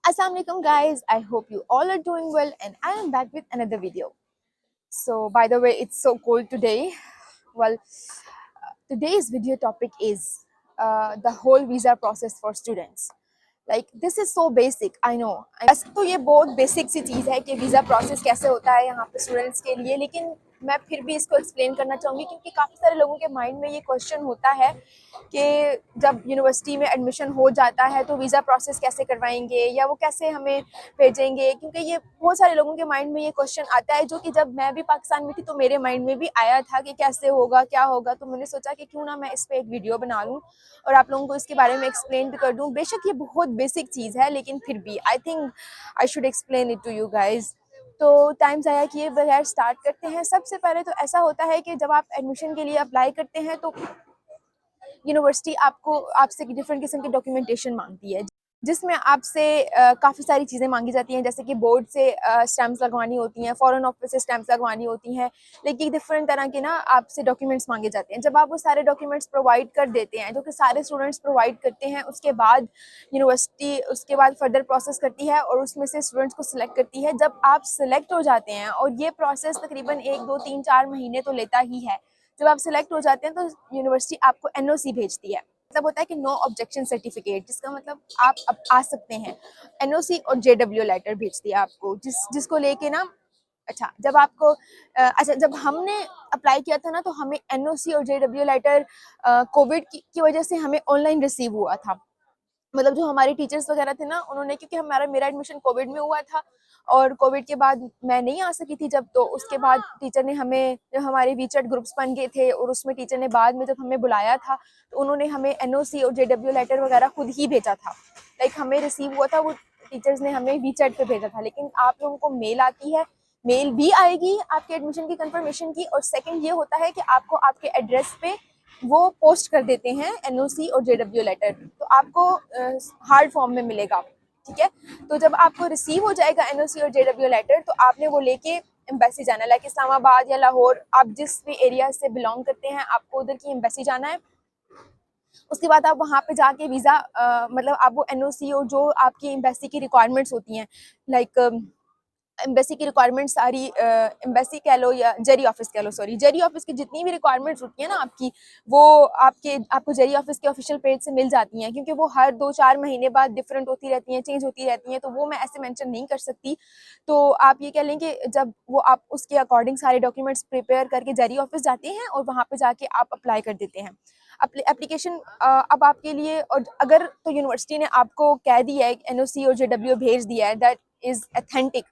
Assalamualaikum guys, I hope you all are doing well and I am back with another video. So by the way, it's so cold today. Well, today's video topic is the whole visa process for students. Like this is so basic, I know. वैसे तो ये बहुत basic सी चीज़ है कि visa process कैसे होता है यहाँ पे स्टूडेंट्स के लिए, लेकिन मैं फिर भी इसको एक्सप्लेन करना चाहूँगी क्योंकि काफ़ी सारे लोगों के माइंड में ये क्वेश्चन होता है कि जब यूनिवर्सिटी में एडमिशन हो जाता है तो वीज़ा प्रोसेस कैसे करवाएंगे या वो कैसे हमें भेजेंगे, क्योंकि ये बहुत सारे लोगों के माइंड में ये क्वेश्चन आता है जो कि जब मैं भी पाकिस्तान में थी तो मेरे माइंड में भी आया था कि कैसे होगा क्या होगा। तो मैंने सोचा कि क्यों ना मैं इस पर एक वीडियो बना लूँ और आप लोगों को इसके बारे में एक्सप्लेन भी कर दूँ। बेशक ये बहुत बेसिक चीज़ है लेकिन फिर भी I think I should explain it to you guys. तो टाइम ज़ाया किए बगैर स्टार्ट करते हैं। सबसे पहले तो ऐसा होता है कि जब आप एडमिशन के लिए अप्लाई करते हैं तो यूनिवर्सिटी आपसे डिफरेंट किस्म की डॉक्यूमेंटेशन मांगती है जिसमें आपसे काफ़ी सारी चीज़ें मांगी जाती हैं, जैसे कि बोर्ड से स्टैम्प्स लगवानी होती हैं, फॉरेन ऑफिस से स्टैम्प्स लगवानी होती हैं, लेकिन डिफरेंट तरह के ना आपसे डॉक्यूमेंट्स मांगे जाते हैं। जब आप वो सारे डॉक्यूमेंट्स प्रोवाइड कर देते हैं, जो कि सारे स्टूडेंट्स प्रोवाइड करते हैं, उसके बाद यूनिवर्सिटी उसके बाद फर्दर प्रोसेस करती है और उसमें से स्टूडेंट्स को सिलेक्ट करती है। जब आप सिलेक्ट हो जाते हैं, और ये प्रोसेस तकरीबन 1 2 3 4 महीने तो लेता ही है, जब आप सिलेक्ट हो जाते हैं तो यूनिवर्सिटी आपको एनओसी भेजती है। मतलब होता है कि नो ऑब्जेक्शन सर्टिफिकेट, जिसका मतलब आप अब आ सकते हैं। एनओसी और जेडब्ल्यू लेटर भेजती है आपको, जिसको लेके ना अच्छा जब आपको अच्छा जब हमने अप्लाई किया था ना तो हमें एनओसी और जेडब्ल्यू लेटर कोविड की वजह से हमें ऑनलाइन रिसीव हुआ था। मतलब जो हमारे टीचर्स वगैरह थे ना, उन्होंने, क्योंकि मेरा एडमिशन कोविड में हुआ था और कोविड के बाद मैं नहीं आ सकी थी जब, तो उसके बाद टीचर ने हमें, जो हमारे वीचैट ग्रुप्स बन गए थे और उसमें टीचर ने बाद में जब हमें बुलाया था तो उन्होंने हमें एनओसी और जेडब्ल्यू लेटर वगैरह खुद ही भेजा था। लाइक हमें रिसीव हुआ था, वो टीचर्स ने हमें वीचैट पे भेजा था। लेकिन आप लोगों को मेल आती है, मेल भी आएगी आपके एडमिशन की कंफर्मेशन की, और सेकंड ये होता है कि आपको आपके एड्रेस पे वो पोस्ट कर देते हैं एनओसी और जेडब्ल्यू लेटर, तो आपको हार्ड फॉर्म में मिलेगा। ठीक है, तो जब आपको रिसीव हो जाएगा एनओसी और जेडब्ल्यू लेटर तो आपने वो लेके एम्बेसी जाना है। लाइक इस्लामाबाद या लाहौर, आप जिस भी एरिया से बिलोंग करते हैं आपको उधर की एम्बेसी जाना है। उसके बाद आप वहाँ पे जाके वीज़ा मतलब आप वो एनओसी और जो आपकी एम्बेसी की रिक्वायरमेंट्स होती हैं, लाइक एम्बेसी की रिक्वायरमेंट सारी, एम्बेसी कह लो या जेरी ऑफिस कह लो, सॉरी जेरी ऑफिस की जितनी भी रिक्वायरमेंट्स होती है ना आपकी, वो आपको जेरी ऑफिस के ऑफिशियल पेज से मिल जाती हैं, क्योंकि वो हर 2 4 महीने बाद डिफरेंट होती रहती हैं, चेंज होती रहती हैं, तो वो मैं ऐसे मेंशन नहीं कर सकती। तो आप ये कह लें कि जब वो आप उसके अकॉर्डिंग सारे डॉक्यूमेंट्स प्रिपेयर करके जेरी ऑफिस जाते हैं और वहाँ पे जाके आप अप्लाई कर देते हैं एप्लीकेशन। अब आपके लिए, और अगर तो यूनिवर्सिटी ने आपको कह दिया है एनओसी और जेडब्ल्यू भेज दिया है, दैट इज अथेंटिक,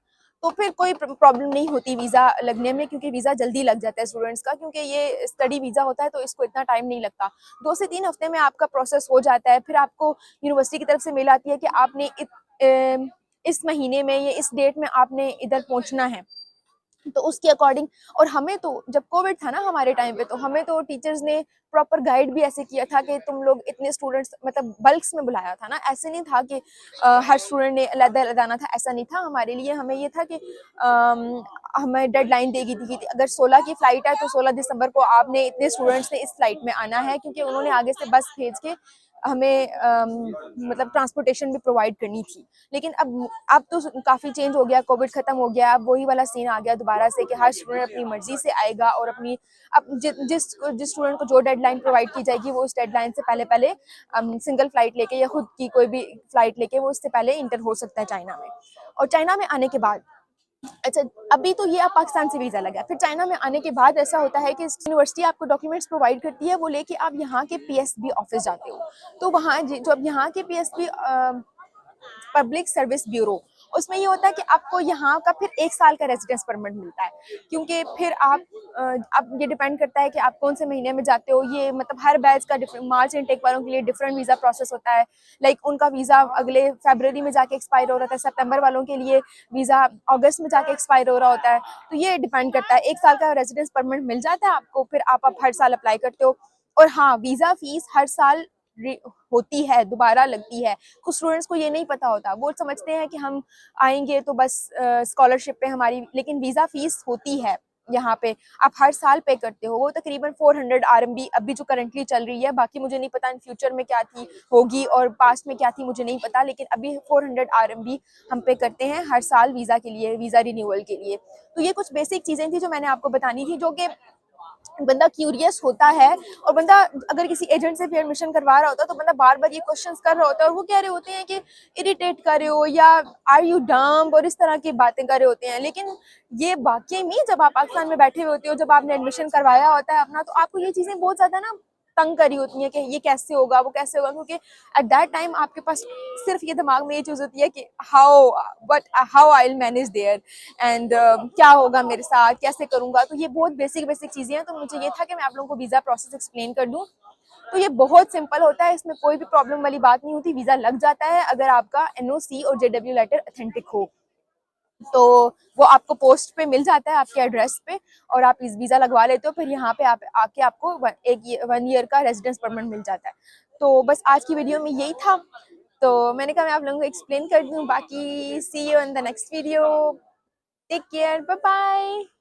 तो फिर कोई प्रॉब्लम नहीं होती वीज़ा लगने में, क्योंकि वीज़ा जल्दी लग जाता है स्टूडेंट्स का, क्योंकि ये स्टडी वीज़ा होता है तो इसको इतना टाइम नहीं लगता। 2 से 3 हफ्ते में आपका प्रोसेस हो जाता है। फिर आपको यूनिवर्सिटी की तरफ से मेल आती है कि आपने इस महीने में या इस डेट में आपने इधर पहुंचना है, तो उसके अकॉर्डिंग। और हमें तो जब कोविड था ना हमारे टाइम पे, तो हमें तो टीचर्स ने प्रॉपर गाइड भी ऐसे किया था कि तुम लोग इतने स्टूडेंट्स, मतलब बल्क्स में बुलाया था ना, ऐसे नहीं था कि हर स्टूडेंट ने अलग-अलग आना था, ऐसा नहीं था हमारे लिए। हमें ये था कि हमें डेडलाइन दे दी थी, अगर 16 की फ्लाइट है तो 16 दिसंबर को आपने इतने स्टूडेंट्स ने इस फ्लाइट में आना है, क्योंकि उन्होंने आगे से बस भेज के हमें मतलब ट्रांसपोर्टेशन भी प्रोवाइड करनी थी। लेकिन अब तो काफ़ी चेंज हो गया, कोविड खत्म हो गया, अब वही वाला सीन आ गया दोबारा से कि हर स्टूडेंट अपनी मर्जी से आएगा और अपनी जिस स्टूडेंट को जो डेडलाइन प्रोवाइड की जाएगी वो उस डेडलाइन से पहले पहले सिंगल फ्लाइट लेके या खुद की कोई भी फ्लाइट लेके वो उससे पहले इंटर हो सकता है चाइना में। और चाइना में आने के बाद, अच्छा अभी तो ये आप पाकिस्तान से वीज़ा लगा, फिर चाइना में आने के बाद ऐसा होता है कि यूनिवर्सिटी आपको डॉक्यूमेंट्स प्रोवाइड करती है, वो लेके आप यहाँ के पीएसबी ऑफिस जाते हो। तो वहाँ जो अब यहाँ के पीएसबी पब्लिक सर्विस ब्यूरो, उसमें ये होता है कि आपको यहाँ का फिर 1 साल का रेजिडेंस परमिट मिलता है, क्योंकि फिर अब ये डिपेंड करता है कि आप कौन से महीने में जाते हो। ये मतलब हर बैच का मार्च इनटेक वालों के लिए डिफरेंट वीज़ा प्रोसेस होता है। लाइक उनका वीज़ा अगले फरवरी में जाके एक्सपायर हो रहा था, सितंबर वालों के लिए वीज़ा अगस्त में जाके एक्सपायर हो रहा होता है। तो ये डिपेंड करता है, 1 साल का रेजिडेंस परमिट मिल जाता है आपको, फिर आप हर साल अप्लाई करते हो। और हाँ, वीज़ा फीस हर साल होती है, दोबारा लगती है। कुछ स्टूडेंट्स को ये नहीं पता होता, वो समझते हैं कि हम आएंगे तो बस स्कॉलरशिप पे हमारी, लेकिन वीज़ा फीस होती है। यहाँ पे आप हर साल पे करते हो, वो तकरीबन 400 RMB अभी जो करंटली चल रही है। बाकी मुझे नहीं पता इन फ्यूचर में क्या थी होगी और पास्ट में क्या थी मुझे नहीं पता, लेकिन अभी 400 RMB हम पे करते हैं हर साल वीज़ा के लिए, वीज़ा रिन्यूअल के लिए। तो ये कुछ बेसिक चीज़ें थी जो मैंने आपको बतानी थी, जो कि बंदा क्यूरियस होता है और बंदा अगर किसी एजेंट से भी एडमिशन करवा रहा होता है तो बंदा बार बार ये क्वेश्चंस कर रहा होता है और वो कह रहे होते हैं कि इरिटेट कर रहे हो या आर यू डम्ब और इस तरह की बातें कर रहे होते हैं। लेकिन ये वाकई में जब आप पाकिस्तान में बैठे हुए होते हो, जब आपने एडमिशन करवाया होता है अपना, तो आपको ये चीज़ें बहुत ज़्यादा ना तंग करी होती हैं कि ये कैसे होगा, वो कैसे होगा, क्योंकि एट दैट टाइम आपके पास सिर्फ ये दिमाग में ये चीज़ होती है कि how I will manage there and क्या होगा मेरे साथ, कैसे करूँगा। तो ये बहुत बेसिक बेसिक चीज़ें हैं, तो मुझे ये था कि मैं आप लोगों को वीज़ा प्रोसेस एक्सप्लेन कर दूँ। तो ये बहुत सिंपल होता है, इसमें कोई भी प्रॉब्लम वाली बात नहीं होती। वीज़ा लग जाता है अगर आपका NOC और JW लेटर अथेंटिक हो, तो वो आपको पोस्ट पे मिल जाता है आपके एड्रेस पे और आप इस वीज़ा लगवा लेते हो। फिर यहाँ पे आप आके आपको 1 ईयर का रेजिडेंस परमिट मिल जाता है। तो बस आज की वीडियो में यही था, तो मैंने कहा मैं आप लोगों को एक्सप्लेन कर दूँ। बाकी see you in the next video, take care, bye bye.